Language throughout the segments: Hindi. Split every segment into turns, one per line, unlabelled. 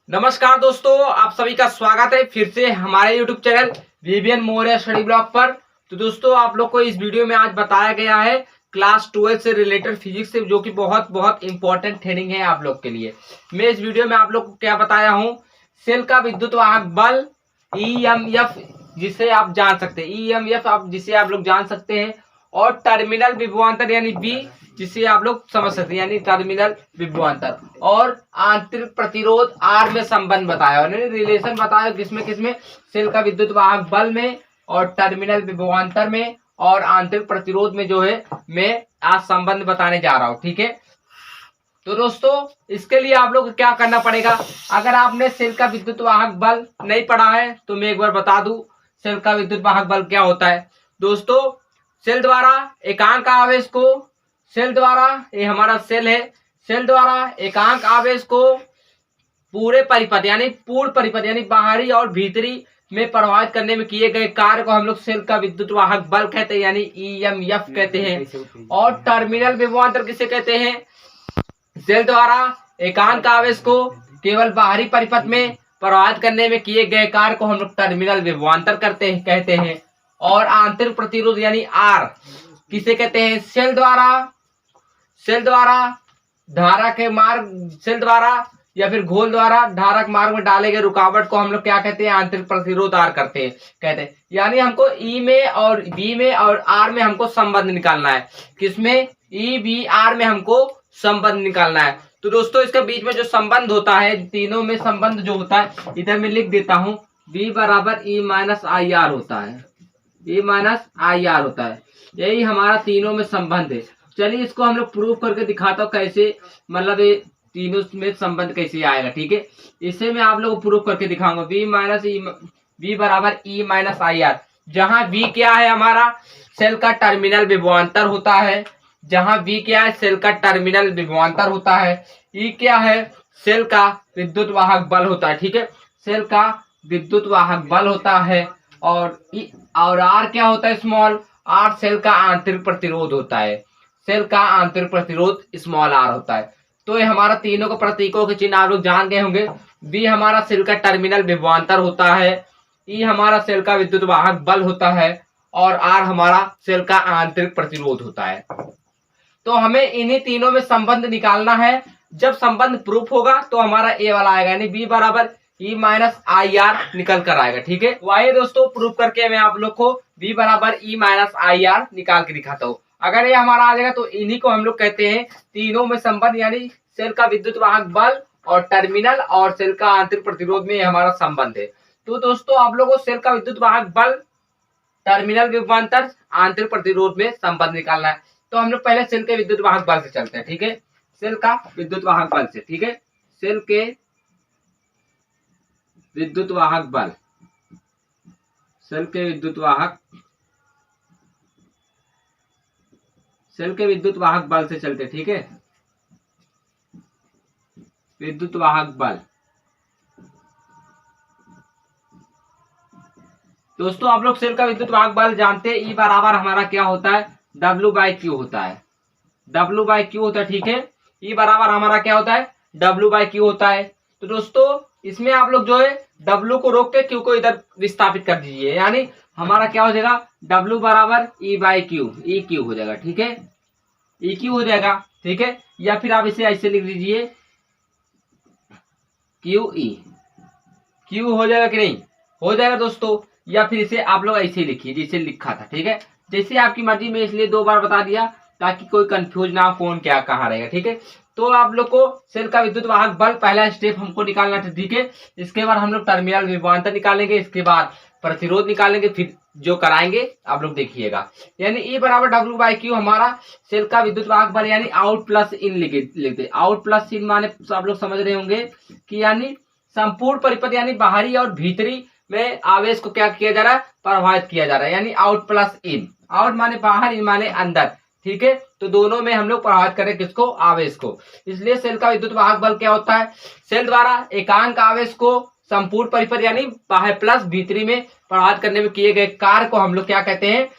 नमस्कार दोस्तों, आप सभी का स्वागत है फिर से हमारे YouTube channel VVN Maurya study blog पर। तो दोस्तों, आप लोग को इस वीडियो में आज बताया गया है क्लास 12 से रिलेटेड फिजिक्स से, जो कि बहुत बहुत इंपॉर्टेंट ट्रेनिंग है आप लोग के लिए। मैं इस वीडियो में आप लोग को क्या बताया हूँ, सेल का विद्युत वाहक बल EMF जिसे आप जान सकते हैं, EMF जिसे आप लोग जान सकते हैं, और टर्मिनल विभवांतर यानी बी जिसे आप लोग समझ सकते हैं, यानी टर्मिनल विभवांतर, और आंतरिक प्रतिरोध आर में संबंध बताया, रिलेशन बताया किसमें किसमें, सेल का विद्युत वाहक बल में और टर्मिनल विभवांतर में और आंतरिक प्रतिरोध में जो है मैं आज संबंध बताने जा रहा हूँ। ठीक है, तो दोस्तों इसके लिए आप लोग को क्या करना पड़ेगा, अगर आपने सेल का विद्युत वाहक बल नहीं पढ़ा है तो मैं एक बार बता दूं सेल का विद्युत वाहक बल क्या होता है। दोस्तों, सेल द्वारा एकांक आवेश को, सेल द्वारा, ये हमारा सेल है, सेल द्वारा एकांक आवेश को पूरे परिपथ यानी पूर्ण परिपथ यानी बाहरी और भीतरी में प्रभावित करने में किए गए कार्य को हम लोग सेल का विद्युत वाहक बल कहते हैं, यानी EMF कहते हैं। और टर्मिनल विभवांतर किसे कहते हैं, सेल द्वारा एकांक आवेश को केवल बाहरी परिपथ में प्रभावित करने में किए गए कार्य को हम लोग टर्मिनल विभवांतर कहते हैं। और आंतरिक प्रतिरोध यानी R किसे कहते हैं, सेल द्वारा धारा के मार्ग, सेल द्वारा या फिर घोल द्वारा धारक मार्ग में डाले गए रुकावट को हम लोग क्या कहते हैं, आंतरिक प्रतिरोध R कहते हैं। यानी हमको E में और B में और R में हमको संबंध निकालना है, किसमें, EBR में हमको संबंध निकालना है। तो दोस्तों, इसके बीच में जो संबंध होता है, तीनों में संबंध जो होता है, इधर मैं लिख देता हूं, B बराबर E माइनस IR होता है, E माइनस IR होता है। यही हमारा तीनों में संबंध है। चलिए इसको हम लोग प्रूव करके दिखाता हूँ कैसे, मतलब ये तीनों में संबंध कैसे आएगा। ठीक है, इसे मैं आप लोग को प्रूव करके दिखाऊंगा। B बराबर E माइनस IR, जहां B क्या है, हमारा सेल का टर्मिनल विभवांतर होता है, जहां B क्या है, सेल का टर्मिनल विभवांतर होता है। E क्या है, सेल का विद्युत वाहक बल होता है। ठीक है, सेल का विद्युत वाहक बल होता है। और R क्या होता है, स्मॉल R सेल का आंतरिक प्रतिरोध होता है, सेल का आंतरिक प्रतिरोध स्मॉल R होता है। तो ये हमारा तीनों को प्रतीकों के चिन्ह आप लोग जान गए होंगे। B हमारा सेल का टर्मिनल विभवांतर होता है, E हमारा सेल का विद्युत वाहक बल होता है, और R हमारा सेल का आंतरिक प्रतिरोध होता है। तो हमें इन्हीं तीनों में संबंध निकालना है। जब संबंध प्रूफ होगा तो हमारा ए वाला आएगा, यानी B बराबर E माइनस IR निकल कर आएगा। ठीक है, वाइए दोस्तों, प्रूफ करके मैं आप लोग को B बराबर E माइनस IR निकाल के दिखाता हूँ। अगर ये हमारा आ जाएगा तो इन्हीं को हम लोग कहते हैं तीनों में संबंध, यानी सेल का विद्युत वाहक बल और टर्मिनल और सेल का आंतरिक प्रतिरोध में हमारा संबंध है। तो दोस्तों, आप लोगों को सेल का विद्युत वाहक बल, टर्मिनल विभवांतर, आंतरिक प्रतिरोध में संबंध निकालना है। तो हम लोग पहले सेल के विद्युत वाहक बल से चलते हैं। ठीक है, सेल का विद्युत वाहक बल से। ठीक है, सेल के विद्युत वाहक बल, सेल के विद्युत वाहक बल से चलते। ठीक है, विद्युत वाहक बल। दोस्तों, आप लोग सेल का विद्युत वाहक बल जानते हैं, E बराबर हमारा क्या होता है, W/Q होता है, W/Q होता है। ठीक है, E बराबर हमारा क्या होता है, W/Q होता है। तो दोस्तों, इसमें आप लोग जो है W को रोक के Q को इधर विस्थापित कर दीजिए, यानी हमारा क्या हो जाएगा, W बराबर E/Q, EQ हो जाएगा। ठीक है, EQ हो जाएगा। ठीक है, या फिर आप इसे ऐसे लिख दीजिए, QE, Q हो जाएगा कि नहीं, हो जाएगा दोस्तों। या फिर इसे आप लोग ऐसे लिखिए जैसे लिखा था। ठीक है, जैसे आपकी मर्जी में, इसलिए 2 बार बता दिया ताकि कोई कंफ्यूज ना हो कौन क्या कहाँ रहेगा। ठीक है, तो आप लोग को सेल का विद्युत वाहक बल पहला स्टेप हमको निकालना था। ठीक है, इसके बाद हम लोग टर्मिनल विभवांतर निकालेंगे, इसके बाद प्रतिरोध निकालेंगे, फिर जो कराएंगे आप लोग देखिएगा। यानी E बराबर W/Q हमारा सेल का विद्युत वाहक बल, यानी आउट प्लस इन लिखते। आउट प्लस इन माने आप लोग समझ रहे होंगे कि यानी संपूर्ण परिपथ यानी बाहरी और भीतरी में आवेश को क्या किया जा रहा है, प्रभावित किया जा रहा है, यानी आउट प्लस इन। आउट माने बाहर, इन माने अंदर। ठीक है, तो दोनों में हम लोग प्रभावित करें किसको, आवेश को। इसलिए सेल का विद्युत वाहक बल क्या होता है, सेल द्वारा एकांक आवेश को संपूर्ण परिपथ यानी बाहर प्लस भीतरी में प्रभावित करने में किए गए कार्य को हम लोग क्या कहते हैं,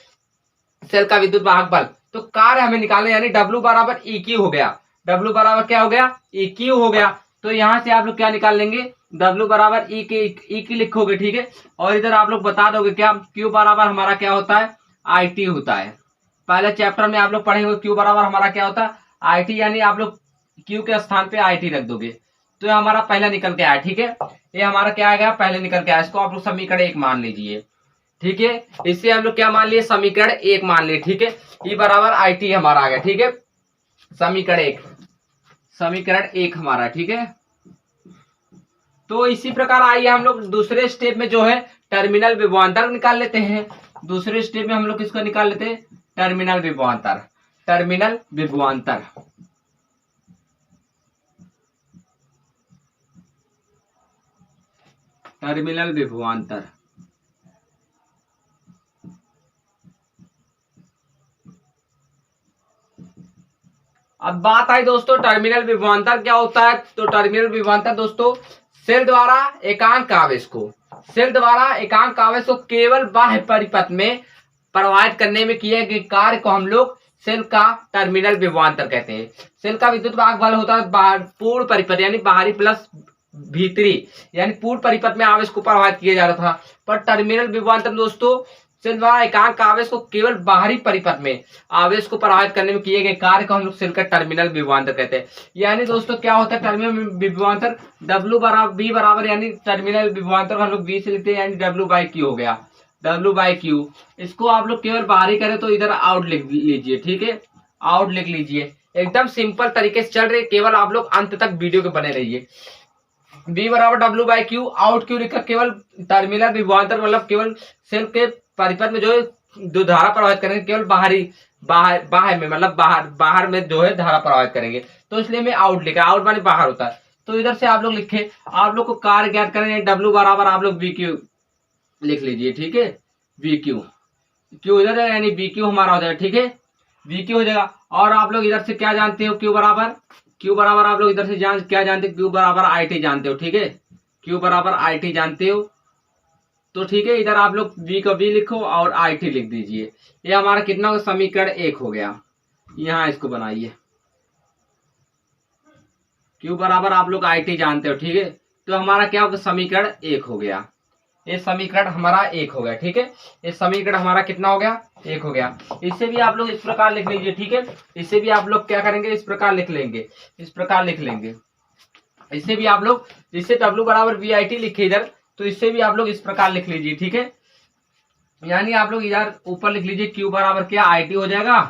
सेल का विद्युत वाहक बल। तो कार्य हमें निकालना, यानी W बराबर EQ हो गया, W बराबर क्या हो गया, EQ हो गया। तो यहाँ से आप लोग क्या निकाल लेंगे, W बराबर ई की लिखोगे, ठीक है। और इधर आप लोग बता दोगे क्या, Q बराबर हमारा क्या होता है, IT होता है। पहले चैप्टर में आप लोग पढ़ेंगे Q बराबर हमारा क्या होता है, IT, यानी आप लोग Q के स्थान पे IT रख दोगे तो ये हमारा पहला निकल के आया, ठीक है। ये हमारा क्या आ गया, पहले निकल के आया। इसको आप लोग समीकरण 1 मान लीजिए, ठीक है। इससे हम लोग क्या मान लिए, समीकरण 1 मान लिए, ठीक है। ई बराबर IT हमारा आ गया, ठीक है। समीकरण 1 हमारा, ठीक है। तो इसी प्रकार आइए हम लोग दूसरे स्टेप में जो है टर्मिनल विभवांतर निकाल लेते हैं। दूसरे स्टेप में हम लोग किसको निकाल लेते हैं, टर्मिनल विभवांतर। टर्मिनल विभवांतर, टर्मिनल विभवांतर। अब बात आई दोस्तों टर्मिनल विभवांतर क्या होता है। तो टर्मिनल विभवांतर दोस्तों सेल द्वारा एकांक आवेश को, सेल द्वारा एकांक आवेश को केवल बाह्य परिपथ में प्रवाहित करने में किए गए कार्य को हम लोग सेल का टर्मिनल विभवांतर कहते हैं। सेल का विद्युत वाहक बल होता है पूर्ण परिपथ यानी बाहरी प्लस भीतरी, यानी पूर्ण परिपथ में आवेश को प्रवाहित किया जा रहा था। पर टर्मिनल विभवांतर दोस्तों सेल द्वारा एकांक आवेश को केवल बाहरी परिपथ में आवेश को प्रवाहित करने में किए गए कार्य को हम लोग सेल का टर्मिनल विभवांतर कहते हैं। यानी दोस्तों क्या होता है टर्मिनल विभवांतर, W बराबर B बराबर, यानी टर्मिनल विभवांतर को हम लोग B से लिखते हैं, यानी W/Q हो गया, W/Q। इसको आप लोग केवल बाहरी करें तो इधर आउट लिख लीजिए, ठीक है, आउट लिख लीजिए। एकदम सिंपल तरीके से चल रहे, केवल आप लोग अंत तक वीडियो के बने रहिए। B बराबर W/Q, आउट क्यू लिखा, केवल टर्मिनल विभवांतर मतलब केवल सेल के परिपथ में जो धारा प्रवाहित करेंगे केवल बाहर में, मतलब बाहर में जो है धारा प्रवाहित करेंगे, तो इसलिए मैं आउट लिखा, आउट माने बाहर होता है। तो इधर से आप लोग लिखे, आप लोग को कार्य ज्ञात करेंगे, W बराबर आप लोग VQ लिख लीजिए, ठीक है, VQ, Q इधर है यानी VQ हमारा हो जाएगा, ठीक है, VQ हो जाएगा। और आप लोग इधर से क्या जानते हो, Q बराबर आप लोग इधर से क्या जानते हो, Q बराबर IT जानते हो, ठीक है, Q बराबर IT जानते हो। तो ठीक है, इधर आप लोग V का V लिखो और IT लिख दीजिए। ये हमारा कितना हो, समीकरण 1 हो गया। यहाँ इसको बनाइए, Q बराबर आप लोग IT जानते हो, ठीक है। तो हमारा क्या होगा, समीकरण 1 हो गया। ये समीकरण हमारा 1 हो गया, ठीक है। ये समीकरण हमारा कितना हो गया, 1 हो गया। इसे भी आप लोग इस प्रकार लिख लीजिए, ठीक है। इसे भी आप लोग क्या करेंगे, इस प्रकार लिख लेंगे, इस प्रकार लिख लेंगे। इसे भी आप लोग, जिससे W बराबर VIT लिखे इधर, तो इससे भी आप लोग इस प्रकार लिख लीजिए, ठीक है। यानी आप लोग इधर ऊपर लिख लीजिए Q बराबर क्या IT हो जाएगा,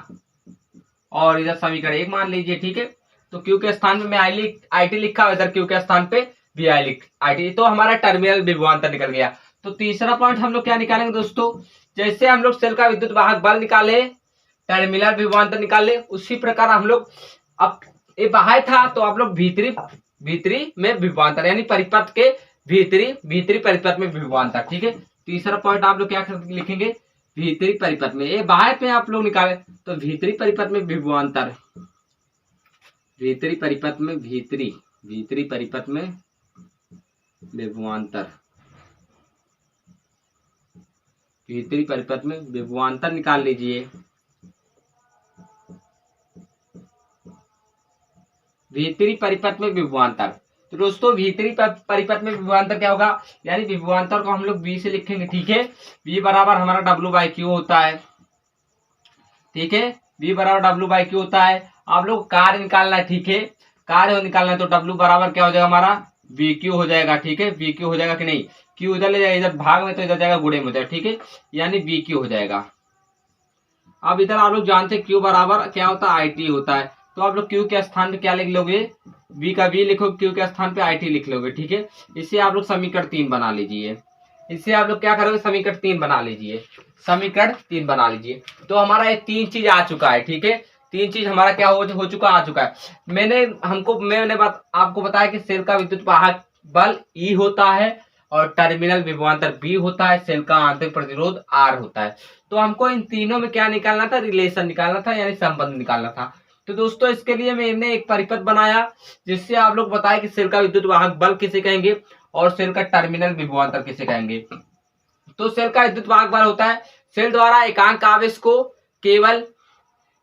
और इधर समीकरण 1 मान लीजिए, ठीक है। तो Q के स्थान पे मैं IT लिखा, इधर Q के स्थान पे VI तो हमारा टर्मिनल विभवांतर निकल गया। तो तीसरा पॉइंट हम लोग क्या निकालेंगे दोस्तों, जैसे हम लोग सेल का विद्युत वाहक बल निकाले, टर्मिनल विभवांतर निकाले, उसी प्रकार हम लोग, अब ये बाहर था तो आप लोग भीतरी में विभवांतर यानी परिपथ के भीतरी परिपथ में विभवांतर, ठीक है। तीसरा पॉइंट आप लोग क्या लिखेंगे, भीतरी परिपथ में, ये बाहर में आप लोग निकाले तो भीतरी परिपथ में विभवांतर, भीतरी परिपथ में भीतरी परिपथ में विभवांतर, भीतरी परिपथ में विभवांतर निकाल लीजिए। भीतरी परिपथ में विभवांतर, तो दोस्तों भीतरी परिपथ में विभवांतर क्या होगा, यानी विभवांतर को हम लोग V से लिखेंगे, ठीक है। V बराबर हमारा W/Q होता है, ठीक है, V बराबर W/Q होता है। आप लोग कार्य निकालना है, ठीक है, कार्य निकालना है, तो W बराबर क्या हो जाएगा हमारा, VQ हो जाएगा, ठीक है। VQ हो जाएगा कि नहीं, Q इधर ले जाएगा, इधर भाग में तो इधर जाएगा गुणे में हो जाएगा, ठीक है, यानी VQ हो जाएगा। अब इधर आप लोग जानते हैं Q बराबर क्या होता है, IT होता है। तो आप लोग Q के स्थान पे क्या लिख लोगे, V का V लिखो, Q के स्थान पे IT लिख लोगे, ठीक है। इससे आप लोग समीकरण 3 बना लीजिए। इससे आप लोग क्या करोगे, समीकरण 3 बना लीजिए, समीकरण 3 बना लीजिए। तो हमारा ये 3 चीज आ चुका है, ठीक है। 3 चीज हमारा क्या हो चुका, आ चुका है। मैंने आपको बताया कि सेल का विद्युत वाहक बल E होता है और टर्मिनल विभवांतर B होता है, सेल का आंतरिक प्रतिरोध R होता है। तो हमको इन तीनों में क्या निकालना था, रिलेशन निकालना था, यानी संबंध निकालना था। तो दोस्तों इसके लिए मैंने एक परिपथ बनाया, जिससे आप लोग बताए कि सेल का विद्युत वाहक बल किसे कहेंगे और सेल का टर्मिनल विभवांतर किसे कहेंगे। तो सेल का विद्युत वाहक बल होता है सेल द्वारा एकांक आवेश को केवल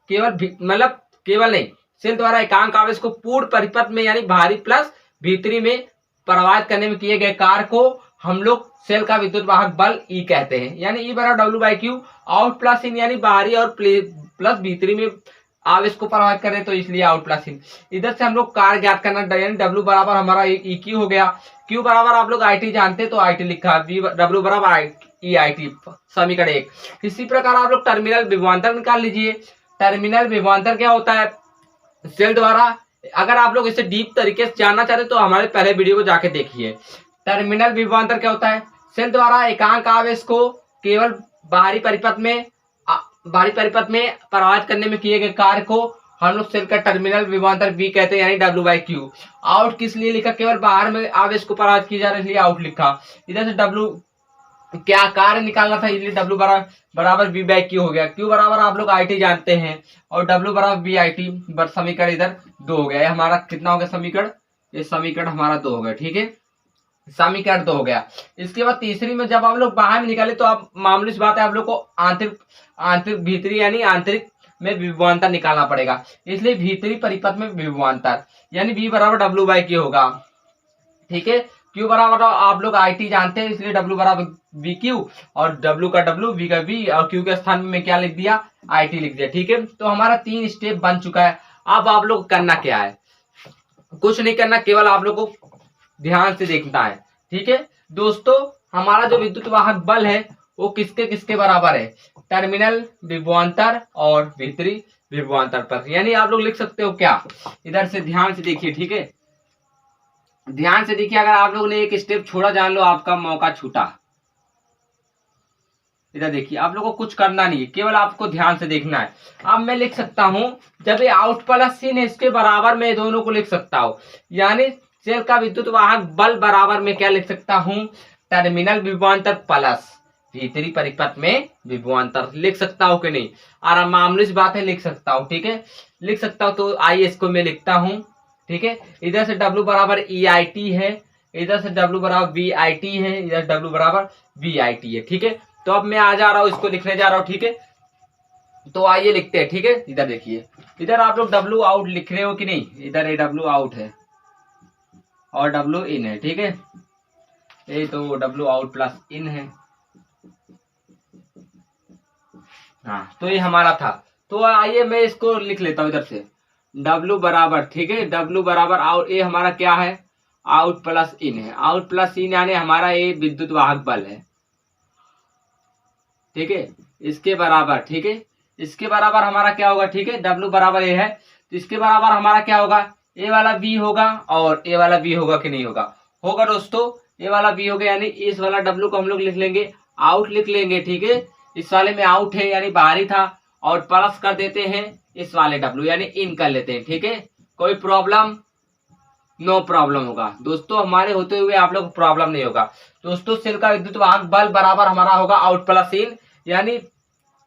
नहीं, सेल द्वारा एकांक आवेश को पूर्ण परिपथ में यानी बाहरी प्लस भीतरी में प्रभावित करने में किए गए कार्य को हम लोग सेल का विद्युत वाहक बल ई कहते हैं। यानी ई बराबर W by Q, out plus in यानी बाहरी और प्लस भीतरी में आवेश को प्रभावित करें तो इसलिए आउट प्लस इन। इधर से हम लोग कार्य ज्ञात करना, यानी डब्ल्यू बराबर हमारा ई क्यू हो गया, क्यू बराबर आप लोग आई टी जानते हैं तो आई टी लिखा, डब्ल्यू बराबर ई आई टी, समीकरण 1। इसी प्रकार आप लोग टर्मिनल विभवांतर निकाल लीजिए। टर्मिनल विभवांतर क्या होता है? सेल द्वारा, अगर आप लोग इसे डीप तरीके से जानना चाहते तो हमारे पहले वीडियो को जाके देखिए। टर्मिनल विभवांतर क्या होता है? सेल द्वारा एकांक आवेश को केवल बाहरी परिपथ में प्रभावित करने में किए गए कार्य को हम लोग सेल का टर्मिनल विभवांतर बी कहते हैं, यानी डब्ल्यू बाई क्यू। आउट किस लिए लिखा? केवल बाहर में आवेश को प्रभावित किया जा रहा है इसलिए आउट लिखा। इधर से डब्ल्यू क्या कार्य निकालना था इसलिए डब्ल्यू बराबर बी बाई क्यू हो गया। क्यू बराबर आप लोग आई टी जानते हैं और डब्ल्यू बराबर बी आई टी। समीकरण इधर 2 हो गया। ये हमारा कितना हो गया समीकरण? ये समीकरण हमारा 2 हो गया, ठीक है, समीकरण 2 हो गया। इसके बाद तीसरी में जब आप लोग बाहर में निकाले तो आप मामूली सी बात है, आप लोग को आंतरिक भीतरी यानी आंतरिक में विभवांतर निकालना पड़ेगा, इसलिए भीतरी परिपथ में विभवांतर यानी बी बराबर डब्ल्यू बाई क्यू होगा, ठीक है। क्यू बराबर आप लोग आई टी जानते हैं इसलिए डब्ल्यू बराबर वी क्यू, और डब्ल्यू का डब्ल्यू, वी का वी, और क्यू के स्थान में क्या लिख दिया? आई टी लिख दिया, ठीक है। तो हमारा 3 स्टेप बन चुका है। अब आप लोग करना क्या है? कुछ नहीं करना, केवल आप लोग को ध्यान से देखना है, ठीक है दोस्तों। हमारा जो विद्युत वाहक बल है वो किसके किसके बराबर है? टर्मिनल विभवांतर और भीतरी विभवांतर पर। यानी आप लोग लिख सकते हो क्या? इधर से ध्यान से देखिए, ठीक है, ध्यान से देखिए। अगर आप लोगों ने एक स्टेप छोड़ा, जान लो आपका मौका छूटा। इधर देखिए, आप लोगों को कुछ करना नहीं है, केवल आपको ध्यान से देखना है। अब मैं लिख सकता हूं, जब ये आउट प्लस इन इसके बराबर मैं दोनों को लिख सकता हूं, यानी सेल का विद्युत वाहक बल बराबर में क्या लिख सकता हूं? टर्मिनल विभवांतर प्लस भीतरी परिपथ में विभवांतर लिख सकता हूं कि नहीं? और मामूली सी बात है, लिख सकता हूं, ठीक है, लिख सकता हूं। तो आइए इसको मैं लिखता हूं, ठीक है। इधर से डब्ल्यू बराबर ई आई टी है, इधर से डब्ल्यू बराबर वी आई टी है, इधर डब्ल्यू बराबर वी आई टी है, ठीक है। तो अब मैं आ जा रहा हूं, इसको लिखने जा रहा हूं, ठीक है। तो आइए लिखते हैं, ठीक है। इधर देखिए, इधर आप लोग डब्ल्यू आउट लिख रहे हो कि नहीं? इधर ये डब्ल्यू आउट है और डब्ल्यू इन है, ठीक है। ये तो डब्ल्यू आउट प्लस इन है, हाँ, तो ये हमारा था। तो आइए मैं इसको लिख लेता हूं इधर से, डब्ल्यू बराबर, ठीक है, डब्ल्यू बराबर आउट, ये हमारा क्या है? आउट प्लस इन है। आउट प्लस इन यानी हमारा ये विद्युत वाहक बल है, ठीक है, इसके बराबर, ठीक है, इसके बराबर हमारा क्या होगा? ठीक है, डब्ल्यू बराबर ए है तो इसके बराबर हमारा क्या होगा? ए वाला बी होगा और ए वाला बी होगा कि नहीं होगा? होगा दोस्तों, ए वाला बी होगा, यानी इस वाला डब्ल्यू को हम लोग लिख लेंगे, आउट लिख लेंगे, ठीक है। इस वाले में आउट है यानी बाहरी था, और प्लस कर देते हैं इस वाले डब्ल्यू यानी इन कर लेते हैं, ठीक है। कोई प्रॉब्लम? नो प्रॉब्लम होगा दोस्तों, हमारे होते हुए आप लोग को प्रॉब्लम नहीं होगा दोस्तों। सेल का विद्युत वाहक बल बराबर हमारा होगा आउट प्लस इन, यानी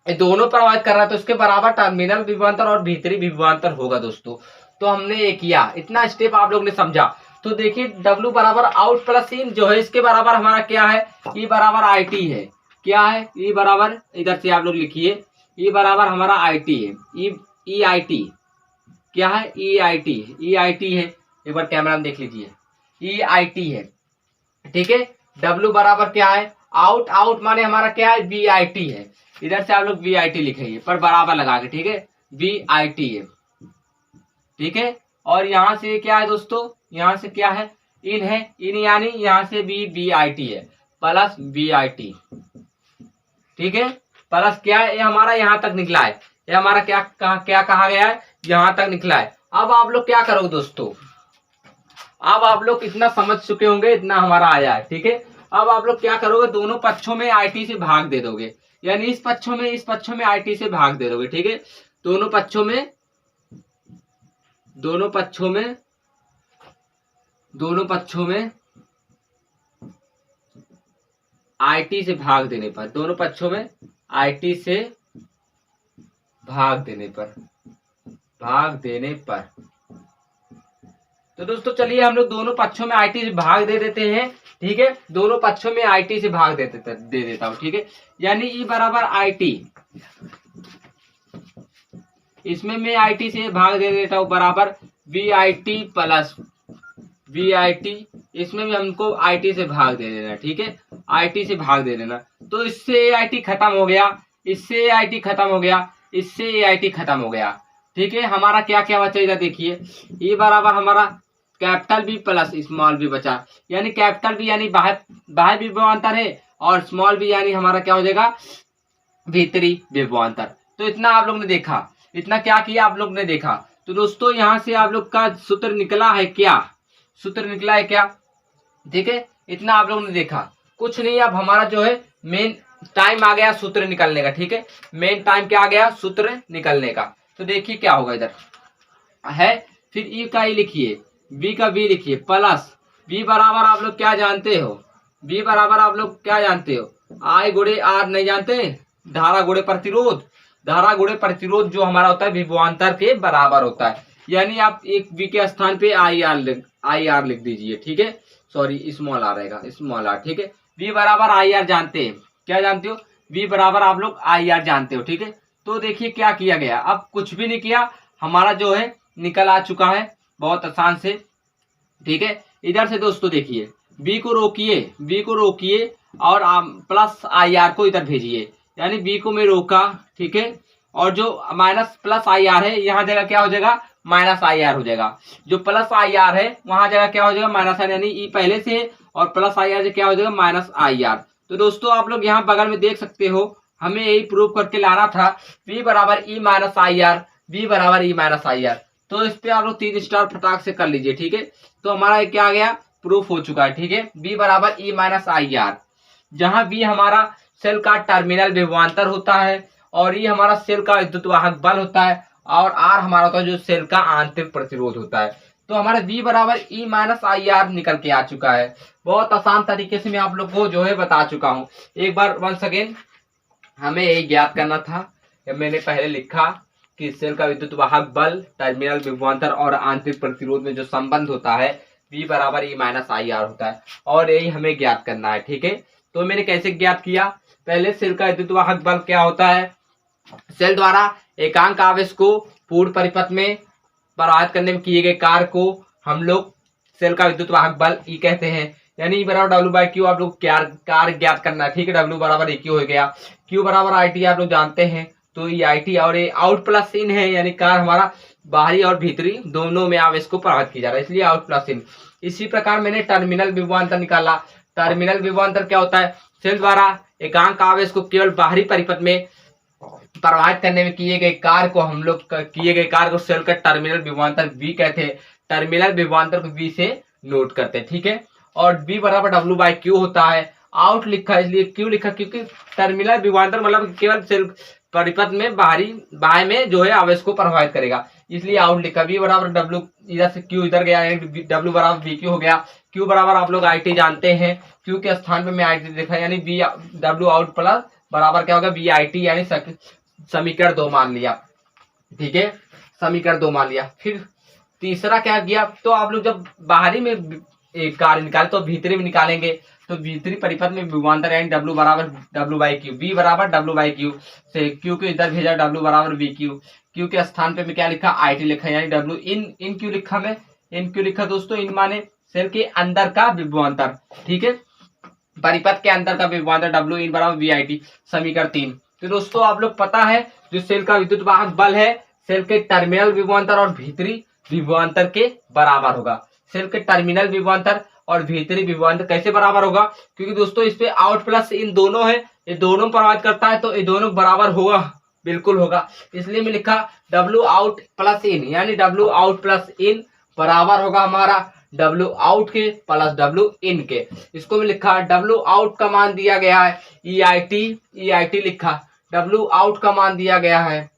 दोनों प्रभावित कर रहा है तो उसके बराबर टर्मिनल विभवांतर और भीतरी विभवांतर होगा दोस्तों। तो हमने ये किया, इतना स्टेप आप लोग ने समझा। तो देखिए डब्ल्यू बराबर आउट प्लस इन जो है इसके बराबर हमारा क्या है? ई बराबर आई टी है। क्या है? ई बराबर, इधर से आप लोग लिखिए, ई बराबर हमारा आई टी है, ई आई टी क्या है? ई I T, E I T है, एक बार कैमरा में देख लीजिए, ई आई टी है, ठीक है। डब्ल्यू बराबर क्या है? आउट, आउट माने हमारा क्या है? वी आई टी है। इधर से आप लोग वी आई टी लिखेंगे पर बराबर लगा के, ठीक है, वी आई टी है, ठीक है। और यहाँ से क्या है दोस्तों? यहाँ से क्या है? इन है, इन यानी यहाँ से वी आई टी है प्लस वी आई टी, ठीक है, प्लस क्या है? ये हमारा यहाँ तक निकला है, ये हमारा क्या कहा गया है? यहाँ तक निकला है। अब आप लोग क्या करोगे दोस्तों? अब आप लोग इतना समझ चुके होंगे, इतना हमारा आया है, ठीक है। अब आप लोग क्या करोगे? दोनों पक्षों में आई टी से भाग दे दोगे, यानी इस पक्षों में आई टी से भाग दे दोगे, ठीक है। दोनों पक्षों में आई टी से भाग देने पर, दोनों पक्षों में आई टी से भाग देने पर तो दोस्तों चलिए हम लोग दोनों पक्षों में आई टी से भाग दे देते हैं, ठीक है। दोनों पक्षों में आई टी से भाग दे देता हूं, ठीक है। यानी ई बराबर आई टी, इसमें मैं आई टी से भाग दे देता हूं, बराबर V I T plus V I T इसमें भी हमको IT से भाग दे देना, ठीक है, IT से भाग दे देना। तो इससे AIT खत्म हो गया, इससे AIT खत्म हो गया, इससे AIT खत्म हो गया, ठीक है। हमारा क्या क्या बचा इधर देखिए, ये बराबर हमारा capital B plus small B बचा, यानी कैपिटल बी यानी बाह्य विभवांतर है, और स्मॉल बी यानी हमारा क्या हो जाएगा, भीतरी विभवांतर। तो इतना आप लोग ने देखा, इतना क्या किया आप लोग ने देखा। तो दोस्तों यहाँ से आप लोग का सूत्र निकला है क्या, सूत्र निकला है क्या, ठीक है, इतना आप लोग ने देखा। कुछ नहीं, अब हमारा जो है मेन टाइम आ गया सूत्र निकलने का, ठीक है, मेन टाइम क्या आ गया, सूत्र निकलने का। तो देखिए क्या होगा, इधर है, फिर ई का ई लिखिए, बी का बी लिखिए, प्लस बी बराबर आप लोग क्या जानते हो, बी बराबर आप लोग क्या जानते हो, आई गुणे आर नहीं जानते, धारा गुणे प्रतिरोध, धारा गुणे प्रतिरोध जो हमारा होता है विभवांतर के बराबर होता है। यानी आप एक बी के स्थान पे आई आर लिख दीजिए, ठीक है, सॉरी स्मॉल आर रहेगा, स्मॉल आर, ठीक है। बी बराबर आई आर जानते हैं, क्या जानते हो, बी बराबर आप लोग आई आर जानते हो, ठीक है। तो देखिए क्या किया गया, अब कुछ भी नहीं किया, हमारा जो है निकल आ चुका है बहुत आसान से, ठीक है। इधर से दोस्तों देखिए, बी को रोकिए, बी को रोकिए और प्लस आई आर को इधर भेजिए, यानी बी को मैं रोका, ठीक है, और जो माइनस प्लस आई आर है यहाँ जगह क्या हो जाएगा, माइनस आई आर हो जाएगा। जो प्लस आई आर है वहां जगह क्या हो जाएगा, माइनस आई, यानी ई पहले से है और प्लस आई आर से क्या हो जाएगा, माइनस आई आर। तो दोस्तों आप लोग यहाँ बगल में देख सकते हो, हमें यही प्रूव करके लाना था, बी बराबर E minus I R, B बराबर ई माइनस आई आर। तो इस पे आप लोग 3 स्टार फटाक से कर लीजिए, ठीक है। तो हमारा क्या आ गया, प्रूफ हो चुका है, ठीक है, बी बराबर ई माइनस आई आर, जहां बी हमारा सेल का टर्मिनल विभवांतर होता है, और ये हमारा सेल का विद्युत वाहक बल होता है, और आर हमारा होता है जो सेल का आंतरिक प्रतिरोध होता है। तो हमारा बी बराबर ई माइनस आई आर निकल के आ चुका है। बहुत आसान तरीके से मैं आप लोग को जो है बता चुका हूँ। एक बार वंस अगेन हमें यही ज्ञात करना था, मैंने पहले लिखा कि सेल का विद्युत वाहक बल, टर्मिनल विभवांतर और आंतरिक प्रतिरोध में जो संबंध होता है V बराबर ई माइनस आई आर होता है, और यही हमें ज्ञात करना है, ठीक है। तो मैंने कैसे ज्ञात किया, पहले सेल का विद्युत वाहक बल क्या होता है, सेल द्वारा एकांक आवेश को पूर्ण परिपथ में प्रवाहित करने में किए गए कार्य को हम लोग सेल का विद्युत वाहक बल ई कहते हैं। यानी बराबर डब्ल्यू बाई क्यू आप लोग कार्य ज्ञात करना है, ठीक है, डब्ल्यू बराबर ए क्यू हो गया, क्यू बराबर आई टी आप लोग जानते हैं, तो ये आई टी और ये आउट प्लस इन है, यानी कार्य हमारा बाहरी और भीतरी दोनों में आवेश को प्रभावित किया जा रहा है, इसलिए आउट प्लस इन। इसी प्रकार मैंने टर्मिनल विभवांतर निकाला। टर्मिनल विभवांतर क्या होता है, सेल द्वारा एकांक आवेश को केवल बाहरी परिपथ में प्रवाहित करने में किए गए कार्य को हम लोग किए गए कार्य को सेल का टर्मिनल विभवांतर बी कहते हैं। टर्मिनल विभवांतर को बी से नोट करते हैं, ठीक है। और बी बराबर डब्ल्यू बाई क्यू होता है। आउट लिखा इसलिए क्यों लिखा, क्योंकि टर्मिनल विभवांतर मतलब केवल सेल परिपथ में बाह्य में जो है आवेश को प्रभावित करेगा, इसलिए आउट लिखा। बी बराबर डब्ल्यू, इधर से क्यू इधर गया, डब्ल्यू बराबर बी क्यू हो गया। क्यू बराबर आप लोग आई टी जानते हैं, क्यू के स्थान पे मैं आई टी लिखा, यानी बी डब्ल्यू आउट प्लस बराबर क्या होगा, बी आई टी, यानी समीकरण 2 मान लिया, ठीक है, समीकरण 2 मान लिया। फिर तीसरा क्या किया, तो आप लोग जब बाहरी में एक कार्य निकाले तो भीतरी में निकालेंगे, तो भीतरी परिपथ में विभवांतर यानी डब्ल्यू बराबर डब्ल्यू बाई क्यू, बी बराबर डब्ल्यू बाई क्यू से क्यू को इधर भेजा, डब्ल्यू बराबर बी क्यू, क्यू के स्थान पे मैं क्या लिखा, आई टी लिखा, यानी डब्ल्यू इन क्यू लिखा, मैं इन क्यू लिखा दोस्तों। इन माने सेल के अंदर का विभवांतर, ठीक है, परिपथ के अंदर का विभवांतर, डब्ल्यू इन बराबर वी आई टी, समीकरण 3। तो दोस्तों आप लोग पता है जो सेल का विद्युत वाहक बल है सेल के टर्मिनल विभवांतर और भीतरी विभवांतर के बराबर होगा। सेल के टर्मिनल विभवांतर और भीतरी विभवांतर कैसे बराबर होगा, क्योंकि दोस्तों इस पे आउट प्लस इन दोनों है, ये दोनों प्रभावित करता है, तो ये दोनों बराबर होगा, बिल्कुल होगा। इसलिए मैं लिखा डब्ल्यू आउट प्लस इन, यानी डब्ल्यू आउट प्लस इन बराबर होगा हमारा डब्ल्यू आउट के प्लस डब्ल्यू इन के। इसको मैं लिखा डब्ल्यू आउट का मान दिया गया है ई आई टी लिखा, डब्ल्यू आउट का मान दिया गया है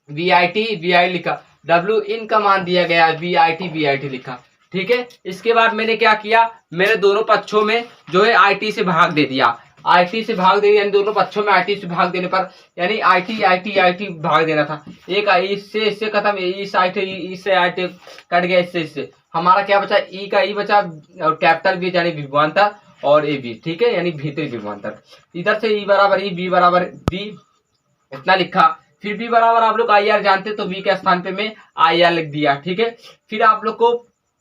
वी आई लिखा, डब्ल्यू इन का मान दिया गया है वी आई टी लिखा, ठीक है। इसके बाद मैंने क्या किया, मैंने दोनों पक्षों में जो है आई टी से भाग दे दिया, आई टी से भाग दे दिया, यानी दोनों पक्षों में आई टी से भाग देने पर, यानी आई टी भाग देना था। एक इससे खत्म, इस आई से आई टी कट गया, इससे हमारा क्या बचा, ई का ई बचा, और कैपिटल बी यानी विभवांतर, और ए बी, ठीक है, यानी भीतरी विभवांतर। इधर से ई बराबर ई, बी बराबर बी, इतना लिखा। फिर बी बराबर आप लोग आई आर जानते, तो बी के स्थान पे मैं आई आर लिख दिया, ठीक है। फिर आप लोग को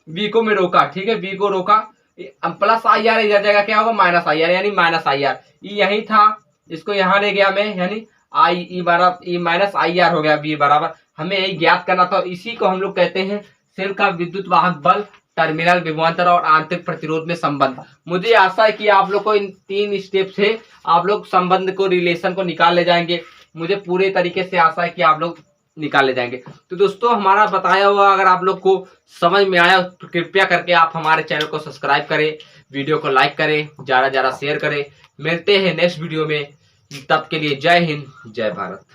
बी को मैं रोका, ठीक है, बी को रोका, प्लस आई आर, इधर जगह क्या होगा माइनस आई आर, यानी माइनस आई आर। यही था, इसको यहाँ ले गया मैं, यानी आई ई बराबर ई माइनस आई आर हो गया बी बराबर, हमें यही ज्ञात करना था। इसी को हम लोग कहते हैं सेल का विद्युत वाहक बल, टर्मिनल विभवांतर और आंतरिक प्रतिरोध में संबंध। मुझे आशा है कि आप लोग को इन 3 स्टेप से आप लोग संबंध को, रिलेशन को निकाल ले जाएंगे। मुझे पूरे तरीके से आशा है कि आप लोग निकाल ले जाएंगे। तो दोस्तों, हमारा बताया हुआ अगर आप लोग को समझ में आया तो कृपया करके आप हमारे चैनल को सब्सक्राइब करें, वीडियो को लाइक करें, ज़्यादा शेयर करें। मिलते हैं नेक्स्ट वीडियो में, तब के लिए जय हिंद, जय भारत।